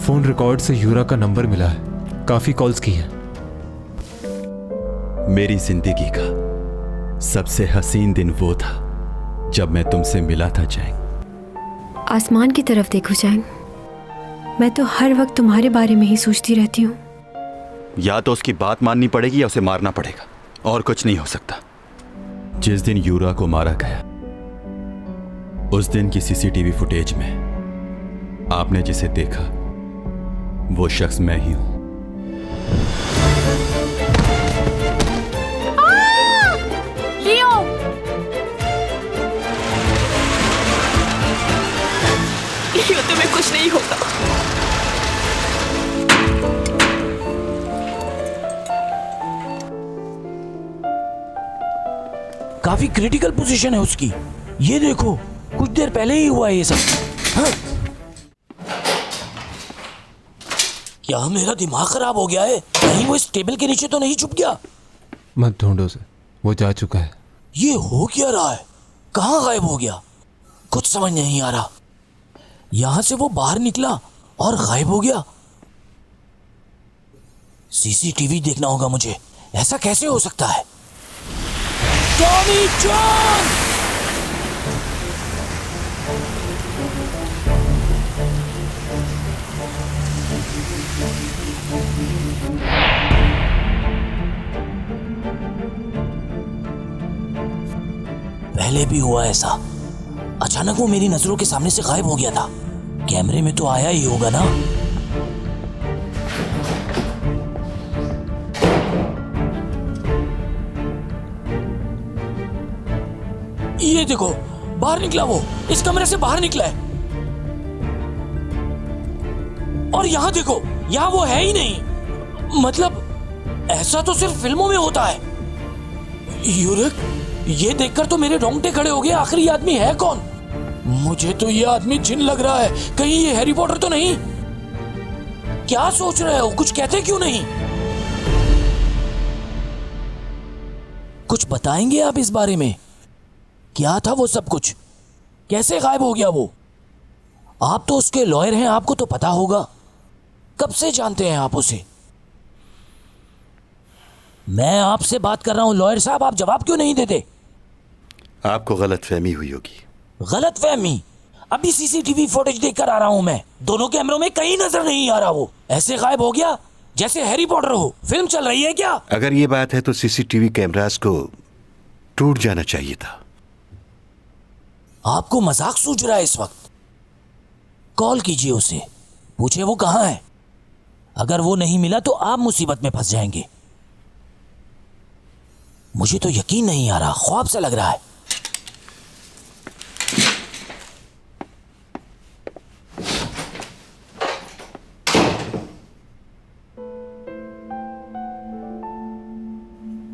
Phone record से यूरा का number मिला है, काफी कॉल्स की हैं। मेरी जिंदगी का सबसे हसीन दिन वो था जब मैं तुमसे मिला था जैंग। आसमान की तरफ देखो जैंग, मैं तो हर वक्त तुम्हारे बारे में ही सोचती रहती हूँ। या तो उसकी बात माननी पड़ेगी या उसे मारना पड़ेगा, और कुछ नहीं हो सकता। जिस दिन यूरा को मारा गया, उस दिन की सीसीटीवी फुटेज में आपने जिसे देखा वो शख्स मैं ही हूं। लियो! लियो, तुम्हें कुछ नहीं होगा। काफी क्रिटिकल पोजीशन है उसकी। ये देखो, कुछ देर पहले ही हुआ है ये सब। हाँ? क्या मेरा दिमाग खराब हो गया है? कहीं वो इस टेबल के नीचे तो नहीं छुप गया? मत ढूंढो उसे, वो जा चुका है। ये हो क्या रहा है? कहाँ गायब हो गया? कुछ समझ नहीं आ रहा। यहां से वो बाहर निकला और गायब हो गया। सीसीटीवी देखना होगा मुझे। ऐसा कैसे हो सकता है? Tommy John! पहले भी हुआ ऐसा। अचानक वो मेरी नजरों के सामने से गायब हो गया था। कैमरे में तो आया ही होगा ना। ये देखो, बाहर निकला वो। इस कमरे से बाहर निकला है। और यहां देखो, यहां वो है ही नहीं। मतलब ऐसा तो सिर्फ फिल्मों में होता है। यूरिक, ये देखकर तो मेरे रोंगटे खड़े हो गए। आखिर ये आदमी है कौन? मुझे तो ये आदमी जिन लग रहा है। कहीं ये हैरी पॉटर तो नहीं? क्या सोच रहे हो? कुछ कहते क्यों नहीं? कुछ बताएंगे आप इस बारे में? क्या था वो सब कुछ? कैसे गायब हो गया वो? आप तो उसके लॉयर हैं, आपको तो पता होगा। कब से जानते हैं आप उसे? मैं आपसे बात कर रहा हूं लॉयर साहब, आप जवाब क्यों नहीं देते? आपको गलतफहमी हुई होगी। गलतफहमी? अभी सीसीटीवी फुटेज देखकर आ रहा हूं मैं। दोनों कैमरों में कहीं नजर नहीं आ रहा। वो ऐसे गायब हो गया जैसे हैरी पॉटर हो। फिल्म चल रही है क्या? अगर ये बात है तो सीसीटीवी कैमरास को टूट जाना चाहिए था। आपको मजाक सूझ रहा है इस वक्त? कॉल कीजिए उसे, पूछे वो कहां है। अगर वो नहीं मिला तो आप मुसीबत में फंस जाएंगे। मुझे तो यकीन नहीं आ रहा, ख्वाब सा लग रहा है।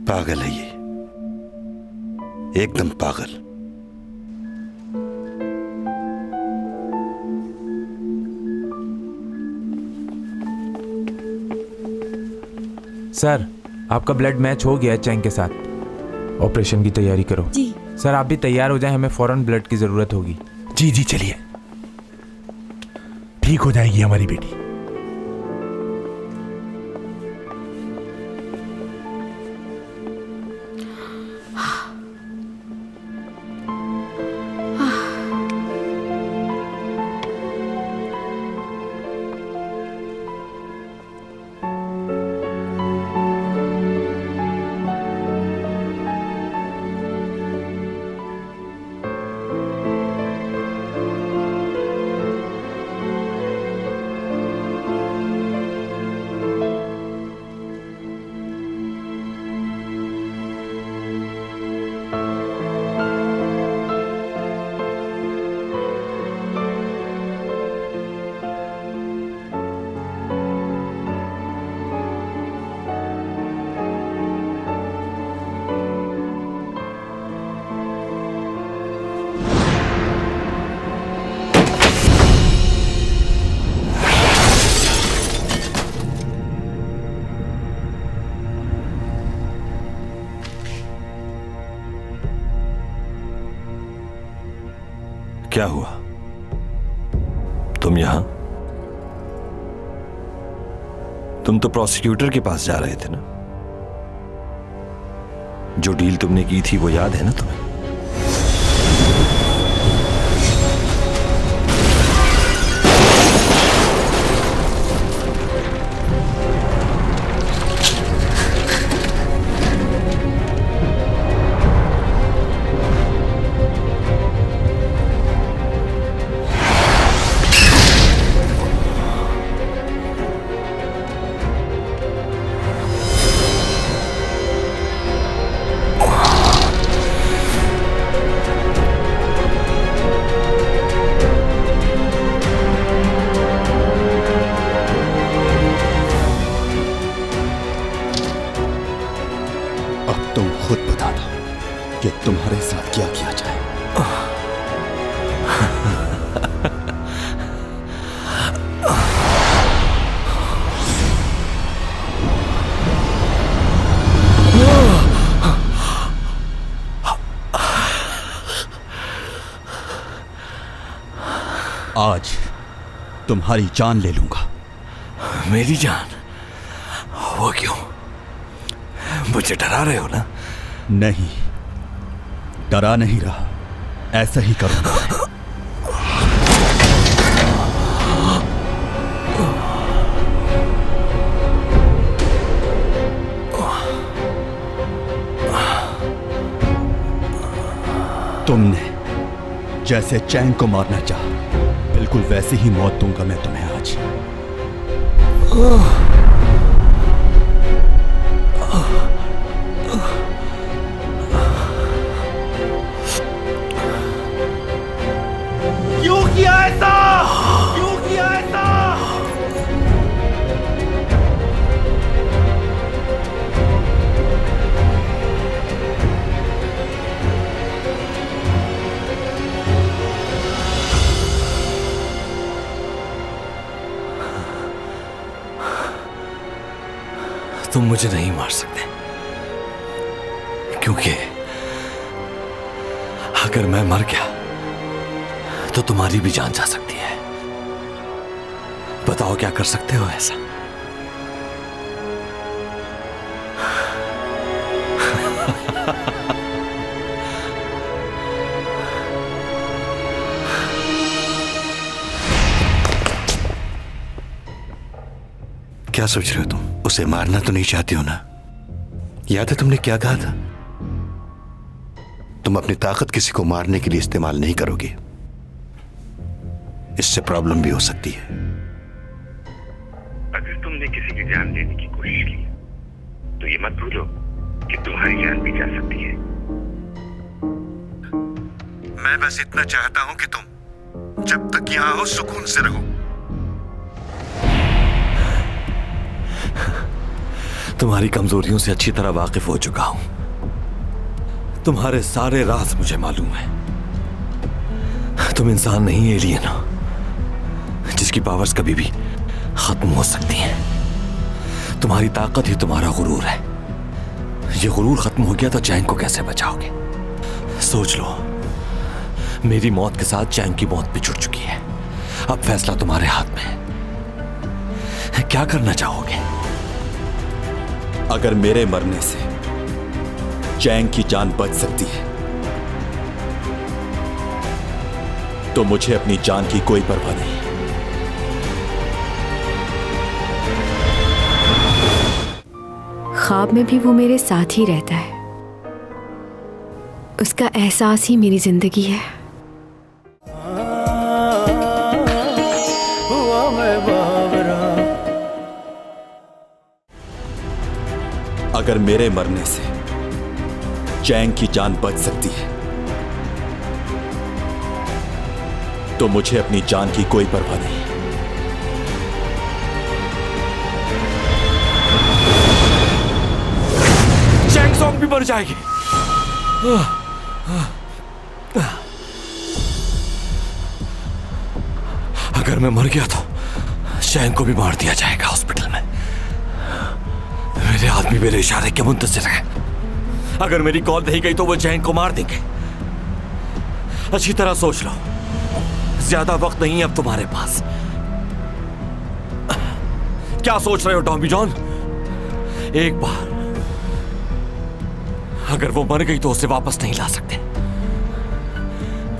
पागल है ये, एकदम पागल। सर, आपका ब्लड मैच हो गया है चैंग के साथ। ऑपरेशन की तैयारी करो। जी सर, आप भी तैयार हो जाएं, हमें फौरन ब्लड की जरूरत होगी। जी जी, चलिए, ठीक हो जाएगी हमारी बेटी। क्या हुआ? तुम यहां? तुम तो प्रोसिक्यूटर के पास जा रहे थे ना? जो डील तुमने की थी वो याद है ना तुम्हें? तुम खुद बता दो कि तुम्हारे साथ क्या किया जाए। आज तुम्हारी जान ले लूंगा। मेरी जान? वो क्यों? मुझे डरा रहे हो ना? नहीं, डरा नहीं रहा, ऐसा ही करूंगा। तुमने जैसे चैंग को मारना चाहा, बिल्कुल वैसी ही मौत दूंगा मैं तुम्हें आज। क्यों किया ऐसा? क्यों किया ऐसा? तुम मुझे नहीं मार सकते, क्योंकि अगर मैं मर गया तो तुम्हारी भी जान जा सकती है। बताओ क्या कर सकते हो ऐसा? क्या सोच रहे हो तुम? उसे मारना तो नहीं चाहती हो ना? याद है तुमने क्या कहा था? तुम अपनी ताकत किसी को मारने के लिए इस्तेमाल नहीं करोगे, इससे प्रॉब्लम भी हो सकती है। अगर तुमने किसी की जान लेने की कोशिश की तो ये मत भूलो कि तुम्हारी जान भी जा सकती है। मैं बस इतना चाहता हूं कि तुम जब तक यहां हो सुकून से रहो। तुम्हारी कमजोरियों से अच्छी तरह वाकिफ हो चुका हूं। तुम्हारे सारे राज मुझे मालूम है। तुम इंसान नहीं, एलियन हो, जिसकी पावर्स कभी भी खत्म हो सकती हैं। तुम्हारी ताकत ही तुम्हारा गुरूर है। ये गुरूर खत्म हो गया तो चैंग को कैसे बचाओगे? सोच लो, मेरी मौत के साथ चैंग की मौत भी जुड़ चुकी है। अब फैसला तुम्हारे हाथ में है। क्या करना चाहोगे? अगर मेरे मरने से चैंग की जान बच सकती है तो मुझे अपनी जान की कोई परवाह नहीं। ख्वाब में भी वो मेरे साथ ही रहता है। उसका एहसास ही मेरी जिंदगी है। अगर मेरे मरने से चैंग की जान बच सकती है तो मुझे अपनी जान की कोई परवाह नहीं। चैंग सॉन्ग भी मर जाएगी। अगर मैं मर गया तो चैंग को भी मार दिया जाएगा हॉस्पिटल में। मेरे आदमी मेरे इशारे के मुंतज़िर हैं। अगर मेरी कॉल नहीं गई तो वो चैंग को मार देंगे। अच्छी तरह सोच लो, ज्यादा वक्त नहीं है अब तुम्हारे पास। क्या सोच रहे हो टॉमी जॉन? एक बार अगर वो मर गई तो उसे वापस नहीं ला सकते।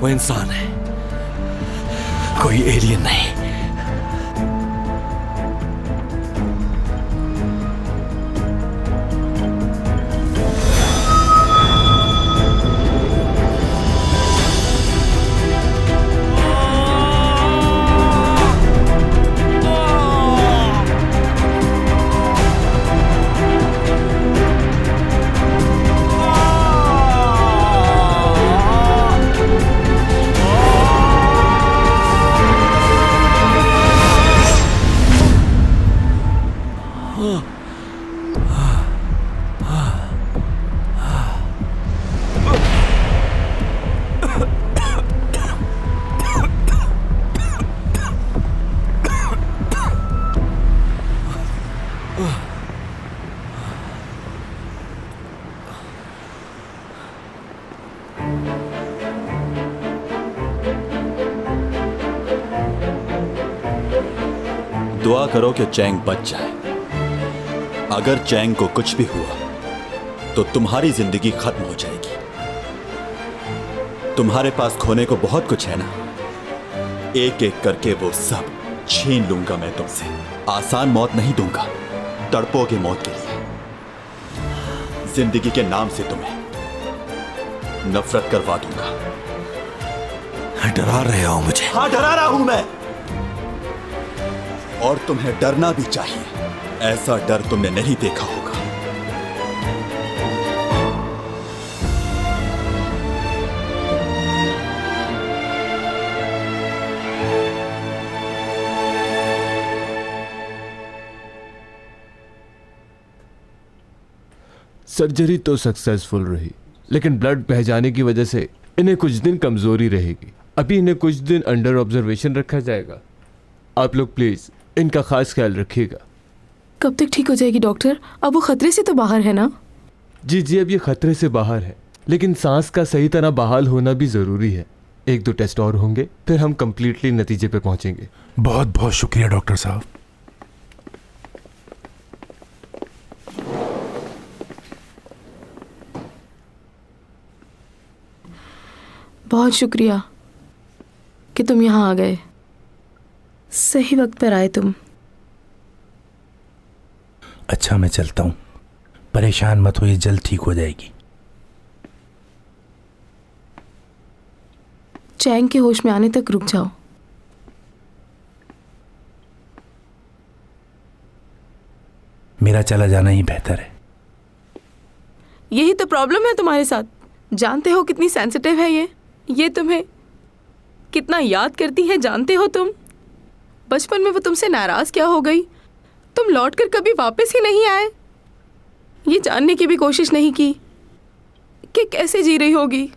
वो इंसान है, कोई एलियन नहीं। दुआ करो कि चैंग बच जाए। अगर चैंग को कुछ भी हुआ तो तुम्हारी जिंदगी खत्म हो जाएगी। तुम्हारे पास खोने को बहुत कुछ है ना, एक एक करके वो सब छीन लूंगा मैं तुमसे। आसान मौत नहीं दूंगा, तड़पोगे मौत के लिए। जिंदगी के नाम से तुम्हें नफरत करवा दूंगा। डरा रहे हो मुझे? हाँ, डरा रहा हूं मैं, और तुम्हें डरना भी चाहिए। ऐसा डर तुमने नहीं देखा होगा। सर्जरी तो सक्सेसफुल रही, लेकिन ब्लड बह जाने की वजह से इन्हें कुछ दिन कमजोरी रहेगी। अभी इन्हें कुछ दिन अंडर ऑब्जर्वेशन रखा जाएगा। आप लोग प्लीज इनका खास ख्याल रखिएगा। कब तक ठीक हो जाएगी डॉक्टर? अब वो खतरे से तो बाहर है ना? जी जी, अब ये खतरे से बाहर है, लेकिन सांस का सही तरह बहाल होना भी जरूरी है। 1-2 टेस्ट और होंगे, फिर हम कंप्लीटली नतीजे पे पहुंचेंगे। बहुत बहुत शुक्रिया डॉक्टर साहब। बहुत शुक्रिया कि तुम यहाँ आ गए। सही वक्त पर आए तुम। अच्छा, मैं चलता हूँ। परेशान मत हो, ये जल्द ठीक हो जाएगी। चैंग के होश में आने तक रुक जाओ। मेरा चला जाना ही बेहतर है। यही तो प्रॉब्लम है तुम्हारे साथ। जानते हो कितनी सेंसिटिव है ये तुम्हें कितना याद करती है, जानते हो तुम? बचपन में वो तुमसे नाराज क्या हो गई, तुम लौटकर कभी वापस ही नहीं आए। ये जानने की भी कोशिश नहीं की कि कैसे जी रही होगी।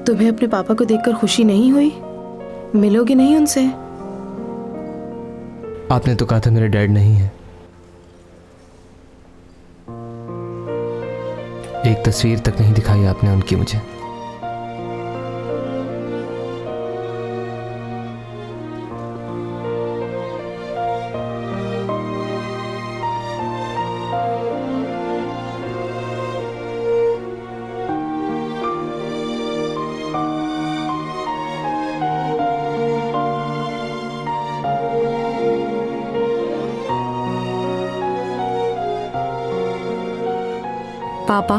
तुम्हें अपने पापा को देखकर खुशी नहीं हुई? मिलोगे नहीं उनसे? आपने तो कहा था मेरे डैड नहीं है। एक तस्वीर तक नहीं दिखाई आपने उनकी मुझे। पापा,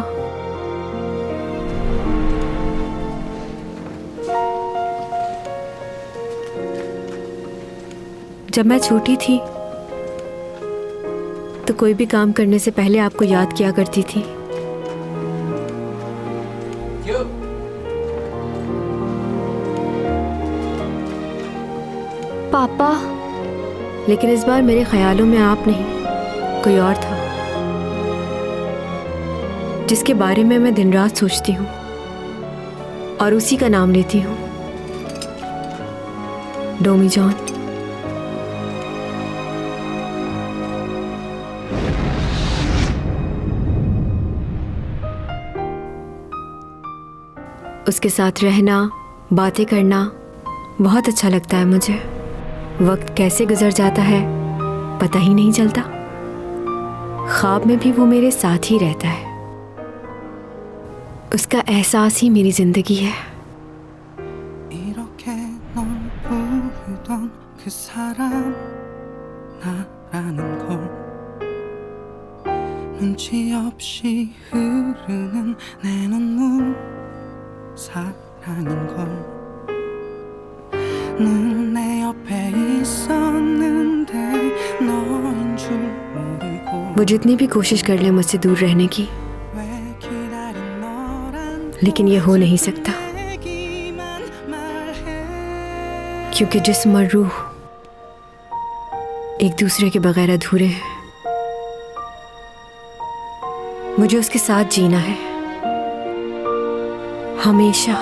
जब मैं छोटी थी तो कोई भी काम करने से पहले आपको याद किया करती थी। पापा, लेकिन इस बार मेरे ख्यालों में आप नहीं, कोई और था जिसके बारे में मैं दिन रात सोचती हूँ और उसी का नाम लेती हूँ, डोमी जॉन। उसके साथ रहना, बातें करना बहुत अच्छा लगता है मुझे। वक्त कैसे गुजर जाता है पता ही नहीं चलता। ख्वाब में भी वो मेरे साथ ही रहता है। उसका एहसास ही मेरी जिंदगी है। वो जितनी भी कोशिश कर ले मुझसे दूर रहने की, लेकिन ये हो नहीं सकता, क्योंकि जिस्म और रूह एक दूसरे के बगैर अधूरे हैं। मुझे उसके साथ जीना है हमेशा।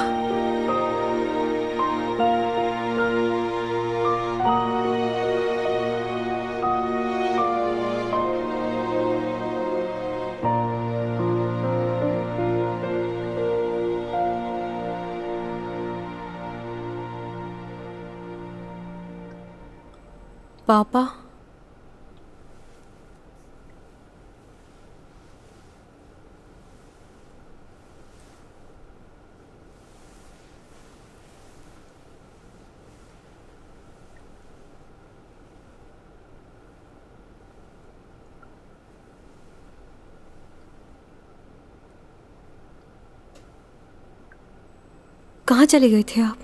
पापा, कहाँ चले गए थे आप?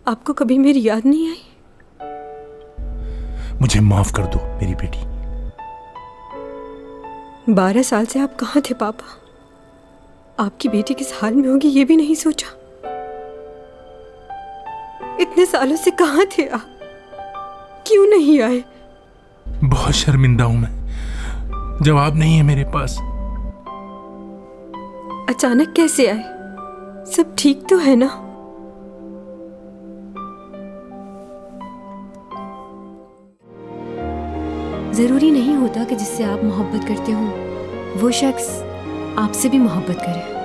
आपको कभी मेरी याद नहीं आई? मुझे माफ कर दो मेरी बेटी। 12 साल से आप कहाँ थे पापा? आपकी बेटी किस हाल में होगी ये भी नहीं सोचा। इतने सालों से कहाँ थे आप? क्यों नहीं आए? बहुत शर्मिंदा हूं मैं, जवाब नहीं है मेरे पास। अचानक कैसे आए? सब ठीक तो है ना? जरूरी नहीं होता कि जिससे आप मोहब्बत करते हो वो शख्स आपसे भी मोहब्बत करे।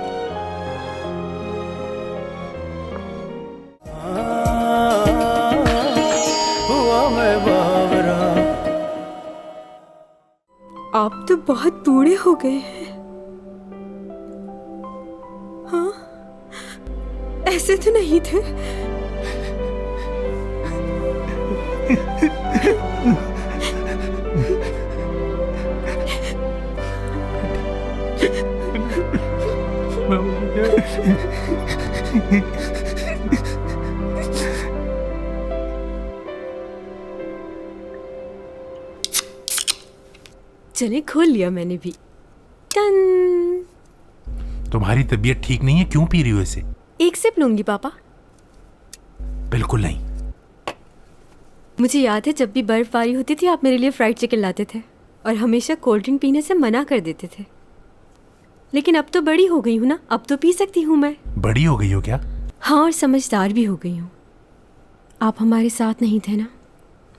आप तो बहुत बूढ़े हो गए हैं। हाँ, ऐसे तो नहीं थे। चले, खोल लिया मैंने भी। टन। तुम्हारी तबीयत ठीक नहीं है, क्यों पी रही हो इसे? एक सिप लूंगी पापा। बिल्कुल नहीं। मुझे याद है जब भी बर्फबारी होती थी आप मेरे लिए फ्राइड चिकन लाते थे और हमेशा कोल्ड ड्रिंक पीने से मना कर देते थे। लेकिन अब तो बड़ी हो गई हूँ ना, अब तो पी सकती हूँ मैं। बड़ी हो गई हो क्या? हाँ, और समझदार भी हो गई हूँ। आप हमारे साथ नहीं थे ना,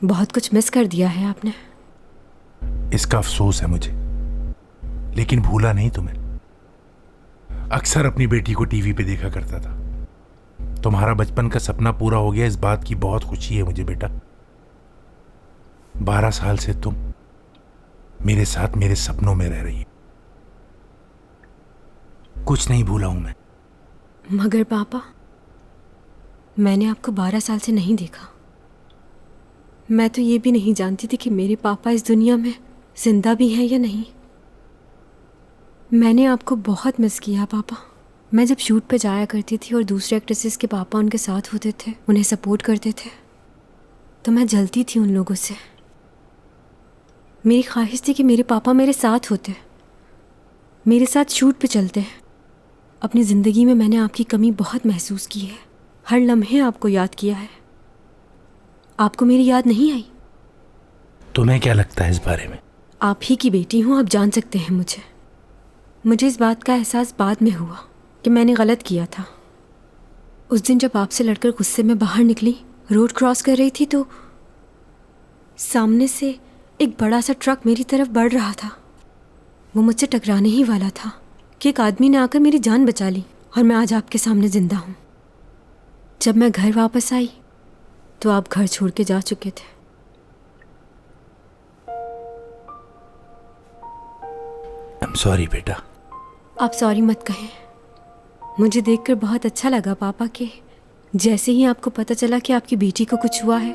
बहुत कुछ मिस कर दिया है आपने। इसका अफसोस है मुझे, लेकिन भूला नहीं तुम्हें। अक्सर अपनी बेटी को टीवी पे देखा करता था। तुम्हारा बचपन का सपना पूरा हो गया, इस बात की बहुत खुशी है मुझे बेटा। 12 साल से तुम मेरे साथ मेरे सपनों में रह रही हो। कुछ नहीं भूला हूं मैं। मगर पापा, मैंने आपको 12 साल से नहीं देखा। मैं तो ये भी नहीं जानती थी कि मेरे पापा इस दुनिया में जिंदा भी हैं या नहीं। मैंने आपको बहुत मिस किया पापा। मैं जब शूट पे जाया करती थी और दूसरे एक्ट्रेसेस के पापा उनके साथ होते थे, उन्हें सपोर्ट करते थे, तो मैं जलती थी उन लोगों से। मेरी ख्वाहिश थी कि मेरे पापा मेरे साथ होते, मेरे साथ शूट पे चलते। अपनी ज़िंदगी में मैंने आपकी कमी बहुत महसूस की है, हर लम्हे आपको याद किया है। आपको मेरी याद नहीं आई? तुम्हें क्या लगता है इस बारे में? आप ही की बेटी हूँ, आप जान सकते हैं मुझे इस बात का एहसास बाद में हुआ कि मैंने गलत किया था। उस दिन जब आपसे लड़कर गुस्से में बाहर निकली, रोड क्रॉस कर रही थी, तो सामने से एक बड़ा सा ट्रक मेरी तरफ बढ़ रहा था। वो मुझसे टकराने ही वाला था कि एक आदमी ने आकर मेरी जान बचा ली और मैं आज आपके सामने जिंदा हूँ। जब मैं घर वापस आई तो आप घर छोड़ के जा चुके थे। आई एम सॉरी बेटा। आप सॉरी मत कहें। मुझे देखकर बहुत अच्छा लगा पापा के जैसे ही आपको पता चला कि आपकी बेटी को कुछ हुआ है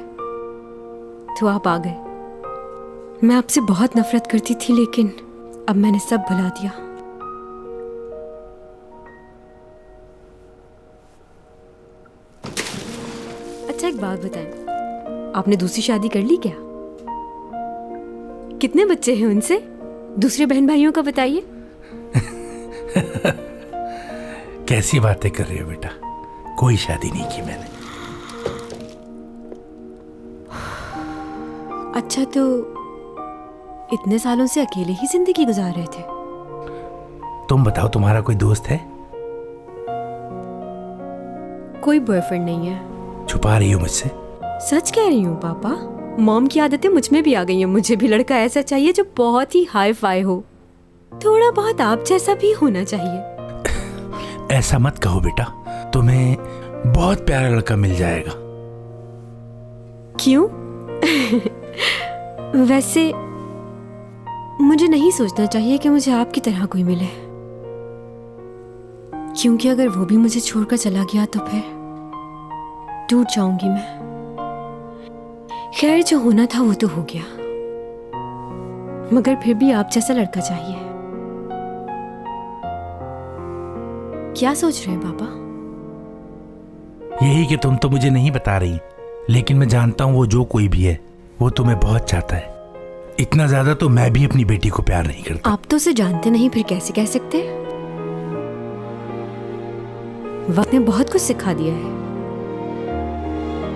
तो आप आ गए। मैं आपसे बहुत नफरत करती थी, लेकिन अब मैंने सब भुला दिया। अच्छा एक बात बताएं, आपने दूसरी शादी कर ली क्या? कितने बच्चे हैं उनसे? दूसरे बहन भाइयों का बताइए। कैसी बातें कर रही हो बेटा? कोई शादी नहीं की मैंने। अच्छा, तो इतने सालों से अकेले ही जिंदगी गुजार रहे थे? तुम बताओ, तुम्हारा कोई दोस्त है? कोई बॉयफ्रेंड नहीं है। छुपा रही हो मुझसे? सच कह रही हूँ पापा। मॉम की आदतें मुझ में भी आ गई हैं। मुझे भी लड़का ऐसा चाहिए जो बहुत ही हाई फाई हो, थोड़ा बहुत आप जैसा भी होना चाहिए। ऐसा मत कहो बेटा, तुम्हें बहुत प्यारा लड़का मिल जाएगा। क्यों? वैसे मुझे नहीं सोचना चाहिए कि मुझे आपकी तरह कोई मिले, क्योंकि अगर वो भी मुझे छोड़कर चला गया तो फिर टूट जाऊंगी मैं। खैर, जो होना था वो तो हो गया, मगर फिर भी आप जैसा लड़का चाहिए। क्या सोच रहे हैं पापा? यही कि तुम तो मुझे नहीं बता रही, लेकिन मैं जानता हूँ वो जो कोई भी है वो तुम्हें बहुत चाहता है। इतना ज्यादा तो मैं भी अपनी बेटी को प्यार नहीं करता। आप तो उसे जानते नहीं, फिर कैसे कह सकते? वक्त ने बहुत कुछ सिखा दिया है।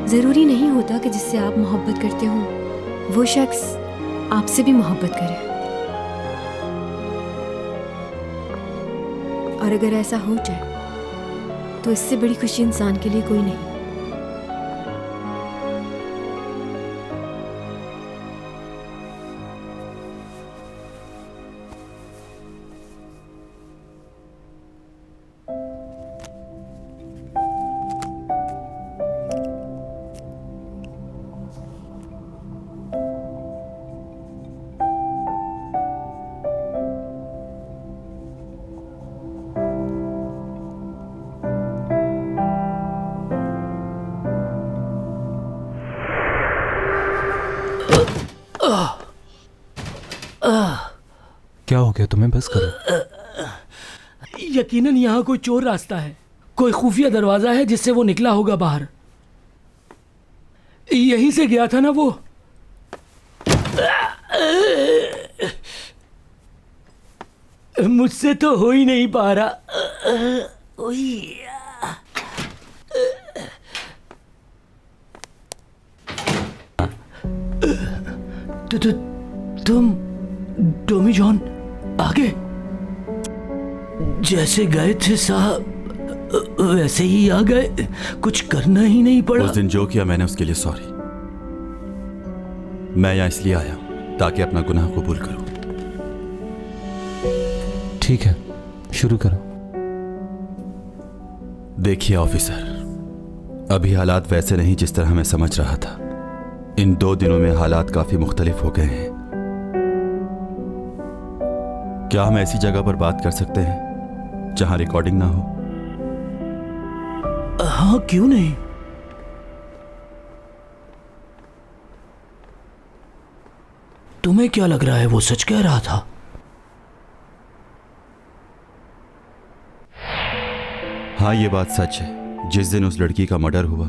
जरूरी नहीं होता कि जिससे आप मोहब्बत करते हो वो शख्स आपसे भी मोहब्बत करे। और अगर ऐसा हो जाए तो इससे बड़ी खुशी इंसान के लिए कोई नहीं। क्या हो गया तुम्हें? बस करो। यकीनन यहाँ कोई चोर रास्ता है, कोई खुफिया दरवाजा है जिससे वो निकला होगा बाहर। यहीं से गया था ना वो। मुझसे तो हो ही नहीं पा रहा। तुम टॉमी जॉन आगे जैसे गए थे साहब वैसे ही आ गए, कुछ करना ही नहीं पड़ा। उस दिन जो किया मैंने उसके लिए सॉरी। मैं यहाँ इसलिए आया हूं ताकि अपना गुनाह कबूल करूं। ठीक है, शुरू करो। देखिए ऑफिसर, अभी हालात वैसे नहीं जिस तरह मैं समझ रहा था। इन 2 दिनों में हालात काफी मुख्तलिफ हो गए हैं। क्या हम ऐसी जगह पर बात कर सकते हैं जहां रिकॉर्डिंग ना हो? हाँ, क्यों नहीं। तुम्हें क्या लग रहा है वो सच कह रहा था? हाँ, ये बात सच है। जिस दिन उस लड़की का मर्डर हुआ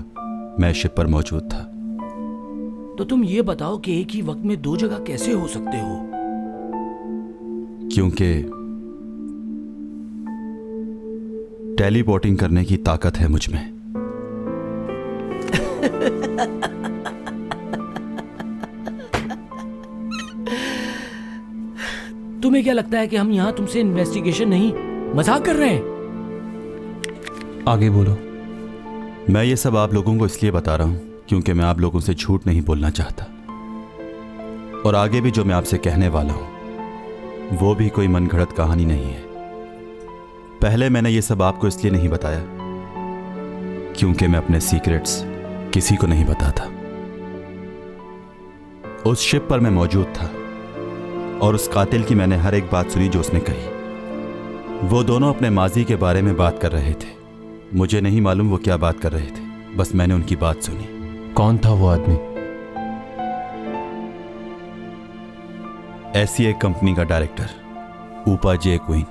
मैं शिप पर मौजूद था। तो तुम ये बताओ कि एक ही वक्त में दो जगह कैसे हो सकते हो? क्योंकि टेलीपोर्टिंग करने की ताकत है मुझ में। तुम्हें क्या लगता है कि हम यहाँ तुमसे इन्वेस्टिगेशन नहीं मजाक कर रहे हैं? आगे बोलो। मैं ये सब आप लोगों को इसलिए बता रहा हूं क्योंकि मैं आप लोगों से झूठ नहीं बोलना चाहता, और आगे भी जो मैं आपसे कहने वाला हूं वो भी कोई मनगढ़ंत कहानी नहीं है। पहले मैंने ये सब आपको इसलिए नहीं बताया क्योंकि मैं अपने सीक्रेट्स किसी को नहीं बताता। उस शिप पर मैं मौजूद था और उस कातिल की मैंने हर एक बात सुनी जो उसने कही। वो दोनों अपने माजी के बारे में बात कर रहे थे। मुझे नहीं मालूम वो क्या बात कर रहे थे, बस मैंने उनकी बात सुनी। कौन था वो आदमी? ऐसी एक कंपनी का डायरेक्टर, ऊपा जे क्वीन।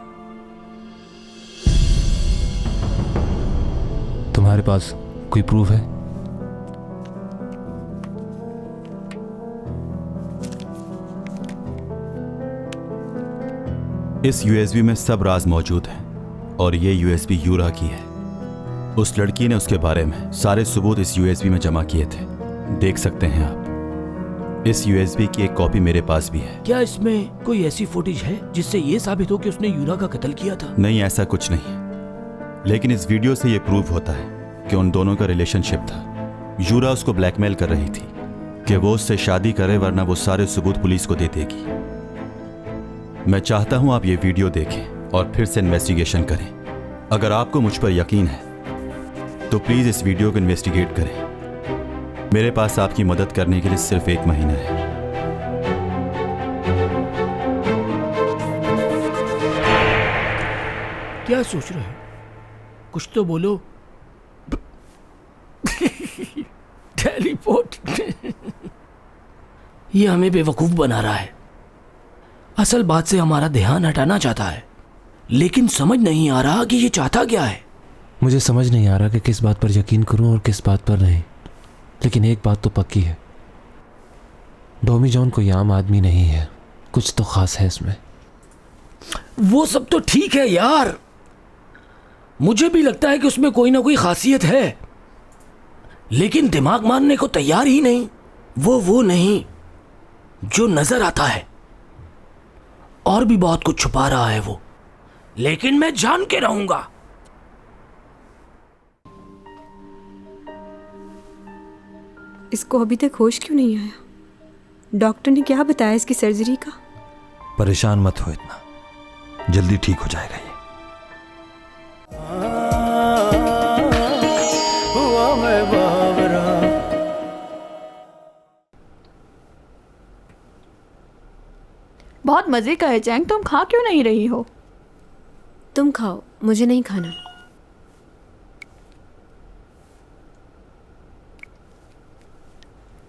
तुम्हारे पास कोई प्रूफ है? इस यूएसबी में सब राज मौजूद हैं और ये यूएसबी यूरा की है। उस लड़की ने उसके बारे में सारे सबूत इस यूएसबी में जमा किए थे। देख सकते हैं आप। इस यूएसबी की एक कॉपी मेरे पास भी है। क्या इसमें कोई ऐसी फुटेज है जिससे ये साबित हो कि उसने यूरा का कत्ल किया था? नहीं, ऐसा कुछ नहीं, लेकिन इस वीडियो से ये प्रूव होता है कि उन दोनों का रिलेशनशिप था। यूरा उसको ब्लैकमेल कर रही थी कि वो उससे शादी करे वरना वो सारे सबूत पुलिस को दे देगी। मैं चाहता हूं आप ये वीडियो देखें और फिर से इन्वेस्टिगेशन करें। अगर आपको मुझ पर यकीन है तो प्लीज इस वीडियो को इन्वेस्टिगेट करें। मेरे पास आपकी मदद करने के लिए सिर्फ 1 महीना है। क्या सोच रहे हो? कुछ तो बोलो। टेलीपोर्ट। ये हमें बेवकूफ बना रहा है। असल बात से हमारा ध्यान हटाना चाहता है, लेकिन समझ नहीं आ रहा कि ये चाहता क्या है। मुझे समझ नहीं आ रहा कि किस बात पर यकीन करूं और किस बात पर नहीं, लेकिन एक बात तो पक्की है, डोमी जॉन कोई आम आदमी नहीं है। कुछ तो खास है इसमें। वो सब तो ठीक है यार, मुझे भी लगता है कि उसमें कोई ना कोई खासियत है, लेकिन दिमाग मानने को तैयार ही नहीं। वो नहीं जो नजर आता है, और भी बहुत कुछ छुपा रहा है वो, लेकिन मैं जान के रहूंगा। इसको अभी तक होश क्यों नहीं आया? डॉक्टर ने क्या बताया इसकी सर्जरी का? परेशान मत हो इतना, जल्दी ठीक हो जाएगा ये। बहुत मजे का है चैंग, तुम खा क्यों नहीं रही हो? तुम खाओ, मुझे नहीं खाना।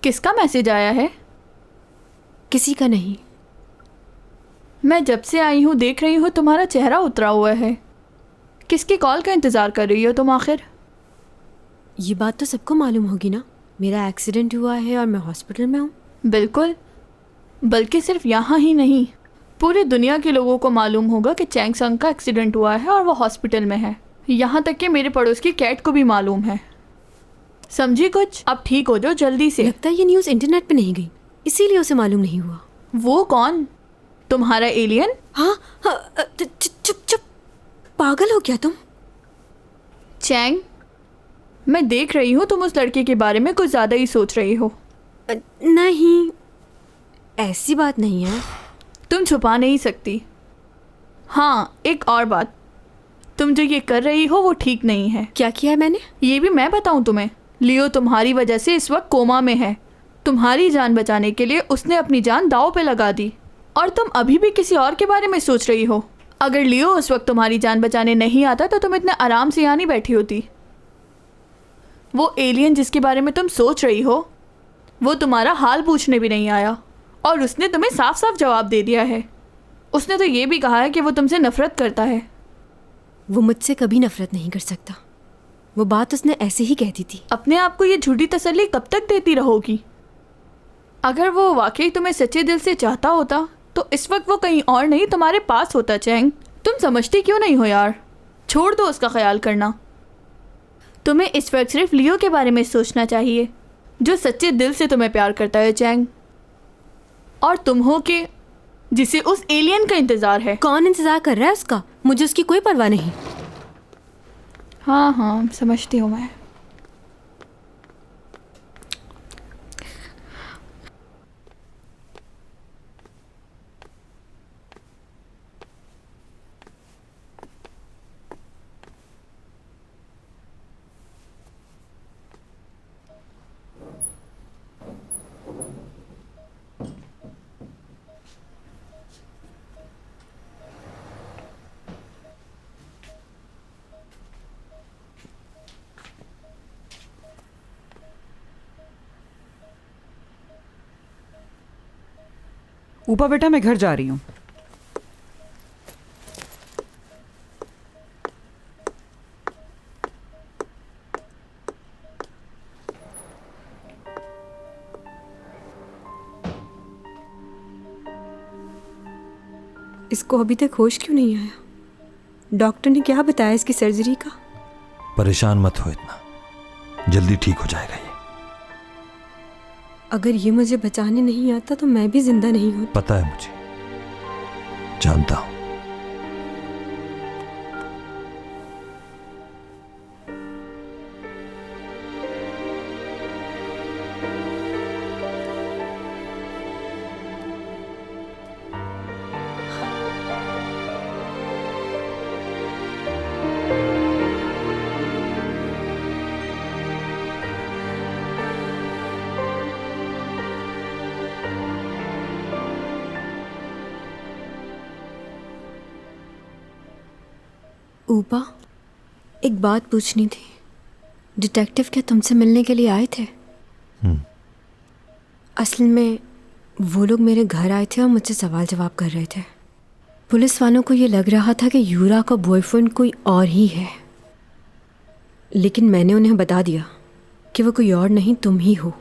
किसका मैसेज आया है? किसी का नहीं। मैं जब से आई हूँ देख रही हूँ तुम्हारा चेहरा उतरा हुआ है। किसकी कॉल का इंतज़ार कर रही हो तुम आखिर? ये बात तो सबको मालूम होगी ना, मेरा एक्सीडेंट हुआ है और मैं हॉस्पिटल में हूँ। बिल्कुल, बल्कि सिर्फ यहाँ ही नहीं, पूरी दुनिया के लोगों को मालूम होगा कि चैंग संग का एक्सीडेंट हुआ है और वो हॉस्पिटल में है। यहाँ तक कि मेरे पड़ोस की कैट को भी मालूम है। समझी कुछ? अब ठीक हो जाओ जल्दी से। लगता है ये न्यूज़ इंटरनेट पे नहीं गई, इसीलिए उसे मालूम नहीं हुआ। वो कौन? तुम्हारा एलियन? हाँ, चुप चुप, पागल हो क्या तुम? चैंग, मैं देख रही हूँ तुम उस लड़के के बारे में कुछ ज़्यादा ही सोच रही हो। नहीं, ऐसी बात नहीं है। तुम छुपा नहीं सकती। हाँ, एक और बात, तुम जो ये कर रही हो वो ठीक नहीं है। क्या किया है मैंने? ये भी मैं बताऊँ तुम्हें? लियो तुम्हारी वजह से इस वक्त कोमा में है। तुम्हारी जान बचाने के लिए उसने अपनी जान दांव पे लगा दी, और तुम अभी भी किसी और के बारे में सोच रही हो। अगर लियो उस वक्त तुम्हारी जान बचाने नहीं आता तो तुम इतने आराम से यहाँ नहीं बैठी होती। वो एलियन जिसके बारे में तुम सोच रही हो वो तुम्हारा हाल पूछने भी नहीं आया, और उसने तुम्हें साफ साफ जवाब दे दिया है। उसने तो ये भी कहा है कि वो तुमसे नफरत करता है। वो मुझसे कभी नफरत नहीं कर सकता। वो बात उसने ऐसे ही कह दी थी। अपने आप को ये झूठी तसल्ली कब तक देती रहोगी? अगर वो वाकई तुम्हें सच्चे दिल से चाहता होता तो इस वक्त वो कहीं और नहीं तुम्हारे पास होता। चैंग, तुम समझती क्यों नहीं हो यार? छोड़ दो उसका ख्याल करना। तुम्हें इस वक्त सिर्फ लियो के बारे में सोचना चाहिए, जो सच्चे दिल से तुम्हें प्यार करता है चैंग। और तुम हो के जिसे उस एलियन का इंतजार है। कौन इंतजार कर रहा है उसका? मुझे उसकी कोई परवाह नहीं। हाँ हाँ, समझती हूँ मैं। ऊपर बेटा, मैं घर जा रही हूँ। इसको अभी तक होश क्यों नहीं आया? डॉक्टर ने क्या बताया इसकी सर्जरी का? परेशान मत हो इतना, जल्दी ठीक हो जाएगा ये। अगर ये मुझे बचाने नहीं आता तो मैं भी जिंदा नहीं हूँ। पता है मुझे, जानता हूं। ऊपा, एक बात पूछनी थी। डिटेक्टिव क्या तुमसे मिलने के लिए आए थे? असल में वो लोग मेरे घर आए थे और मुझसे सवाल जवाब कर रहे थे। पुलिस वालों को ये लग रहा था कि यूरा का बॉयफ्रेंड कोई और ही है, लेकिन मैंने उन्हें बता दिया कि वो कोई और नहीं, तुम ही हो।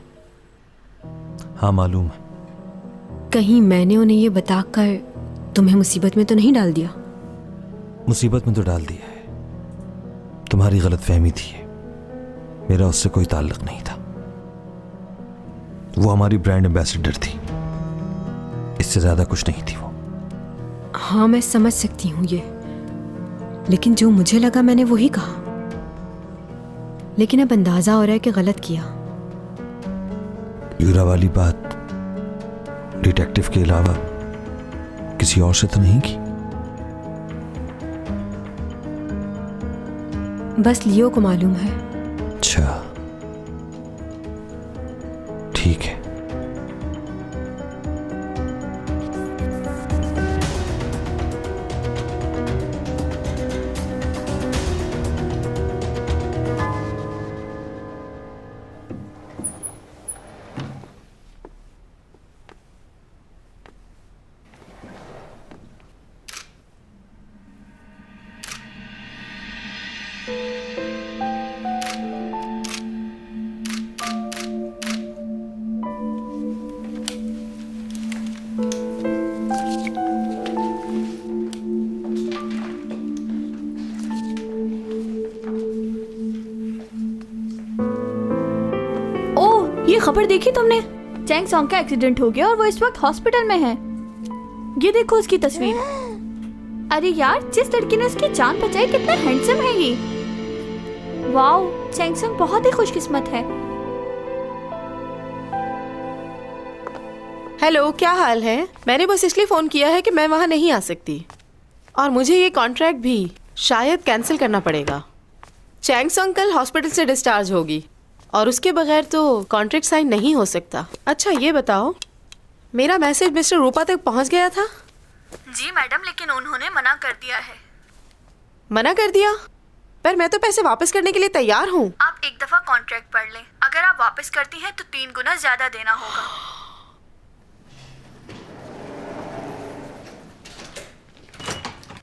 हाँ मालूम है। कहीं मैंने उन्हें ये बताकर तुम्हें मुसीबत में तो नहीं डाल दिया? मुसीबत में तो डाल दिया है। तुम्हारी गलतफहमी थी, मेरा उससे कोई ताल्लुक नहीं था। वो हमारी ब्रांड एम्बेसडर थी, इससे ज्यादा कुछ नहीं थी वो। हाँ, मैं समझ सकती हूँ ये, लेकिन जो मुझे लगा मैंने वही कहा। लेकिन अब अंदाजा हो रहा है कि गलत किया। यूरा वाली बात डिटेक्टिव के अलावा किसी और से तो नहीं की? बस लियो को मालूम है। अच्छा, ठीक है। ये खबर देखी तुमने? चैंग सॉन्ग का एक्सीडेंट हो गया और वो इस वक्त हॉस्पिटल में है। ये देखो उसकी तस्वीर। अरे यार, जिस लड़की ने उसकी जान बचाई, कितना हैंडसम है ये। वाओ, चैंग सॉन्ग बहुत ही खुशकिस्मत है। हेलो, क्या हाल है? मैंने बस इसलिए फ़ोन किया है कि मैं वहाँ नहीं आ सकती और मुझे ये कॉन्ट्रैक्ट भी शायद कैंसिल करना पड़ेगा। चैंग सॉन्ग कल हॉस्पिटल से डिस्चार्ज होगी और उसके बगैर तो कॉन्ट्रैक्ट साइन नहीं हो सकता। अच्छा ये बताओ, मेरा मैसेज मिस्टर रूपा तक पहुंच गया था? जी मैडम, लेकिन उन्होंने मना कर दिया है। मना कर दिया? पर मैं तो पैसे वापस करने के लिए तैयार हूँ। आप एक दफा कॉन्ट्रैक्ट पढ़ लें, अगर आप वापस करती हैं तो 3 गुना ज्यादा देना होगा।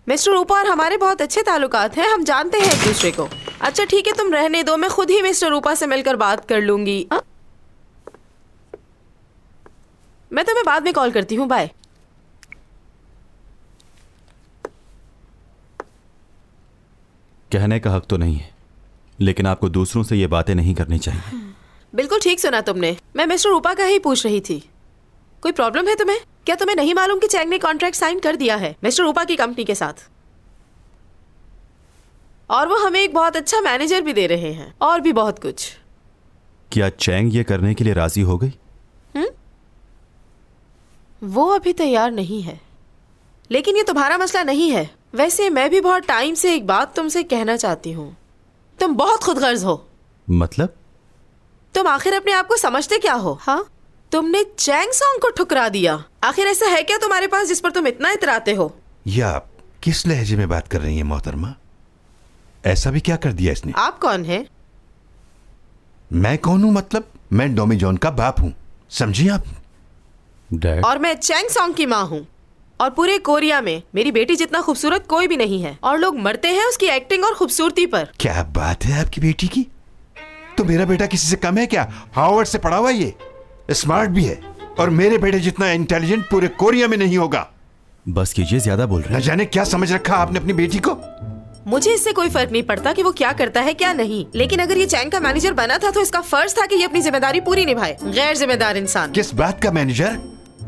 मिस्टर रूपा और हमारे बहुत अच्छे ताल्लुकात हैं, हम जानते हैं एक दूसरे को। अच्छा ठीक है, तुम रहने दो, मैं खुद ही मिस्टर रूपा से मिलकर बात कर लूंगी। मैं तुम्हें बाद में कॉल करती हूँ, बाय। कहने का हक तो नहीं है, लेकिन आपको दूसरों से ये बातें नहीं करनी चाहिए। बिल्कुल ठीक सुना तुमने, मैं मिस्टर रूपा का ही पूछ रही थी। कोई प्रॉब्लम है तुम्हें? क्या तुम्हें नहीं मालूम कि चैंग ने कॉन्ट्रैक्ट साइन कर दिया है मिस्टर रूपा की कंपनी के साथ? और वो हमें एक बहुत अच्छा मैनेजर भी दे रहे हैं और भी बहुत कुछ। क्या चैंग ये करने के लिए राजी हो गई? वो अभी तैयार नहीं है, लेकिन ये तुम्हारा मसला नहीं है। वैसे मैं भी बहुत टाइम से एक बात तुमसे कहना चाहती हूँ। तुम बहुत खुदगर्ज हो। मतलब? तुम आखिर अपने आप को समझते क्या हो? हाँ, तुमने चैंग सॉन्ग को ठुकरा दिया। आखिर ऐसा है क्या तुम्हारे पास जिस पर तुम इतना इतराते हो? ये आप किस लहजे में बात कर रही हैं मोहतरमा? ऐसा भी क्या कर दिया इसने? आप कौन है? मैं कौन हूं? मतलब मैं डोमी जॉन का बाप हूं, समझिए आप। डैड। और मैं चैंग सॉन्ग की माँ हूँ। और पूरे कोरिया में मेरी बेटी जितना खूबसूरत कोई भी नहीं है, और लोग मरते हैं उसकी एक्टिंग और खूबसूरती पर। क्या बात है आपकी बेटी की? तो मेरा बेटा किसी से कम है क्या? हार्वर्ड से पढ़ा हुआ, ये स्मार्ट भी है, और मेरे बेटे जितना इंटेलिजेंट पूरे कोरिया में नहीं होगा। बस कीजिए, ज्यादा बोल रहे न जाने क्या समझ रखा आपने अपनी बेटी को। मुझे इससे कोई फर्क नहीं पड़ता कि वो क्या करता है क्या नहीं, लेकिन अगर ये चैंग का मैनेजर बना था तो इसका फर्ज था कि ये अपनी जिम्मेदारी पूरी निभाए। गैर जिम्मेदार इंसान। किस बात का मैनेजर?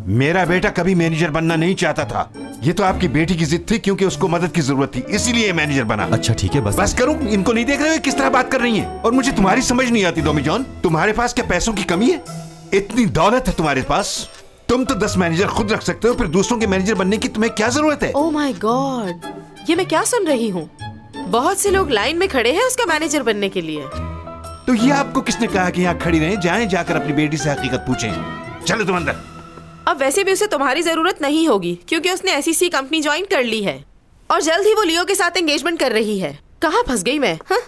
मेरा बेटा कभी मैनेजर बनना नहीं चाहता था। ये तो आपकी बेटी की जिद थी, क्योंकि उसको मदद की जरूरत थी, इसीलिए मैनेजर बना। अच्छा ठीक है, बस करूं? इनको नहीं देख रहे हो किस तरह बात कर रही हैं? और मुझे तुम्हारी समझ नहीं आती डोमी जॉन। तुम्हारे पास क्या पैसों की कमी है? इतनी दौलत है तुम्हारे पास, तुम तो 10 मैनेजर खुद रख सकते हो, फिर दूसरों के मैनेजर बनने की तुम्हें क्या जरूरत है? ओह माय गॉड, ये मैं क्या सुन रही हूँ? बहुत से लोग लाइन में खड़े हैं उसका मैनेजर बनने के लिए। तो ये आपको किसने कहा कि यहाँ खड़ी रहें? जाएं, जाकर अपनी बेटी से हकीकत पूछें। चलो तुम अंदर। अब वैसे भी उसे तुम्हारी जरूरत नहीं होगी, क्योंकि उसने एसईसी कंपनी ज्वाइन कर ली है और जल्द ही वो लियो के साथ एंगेजमेंट कर रही है। कहाँ फंस गई मैं? हाँ?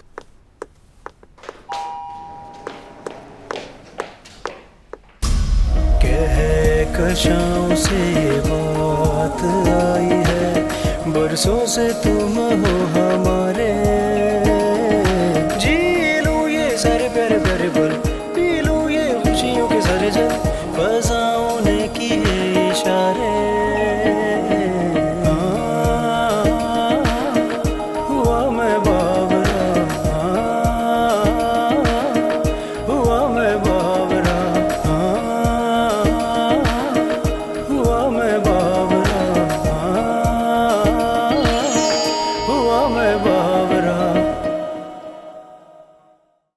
कहकशां से बात आई है, बरसों से तुम हो हमारे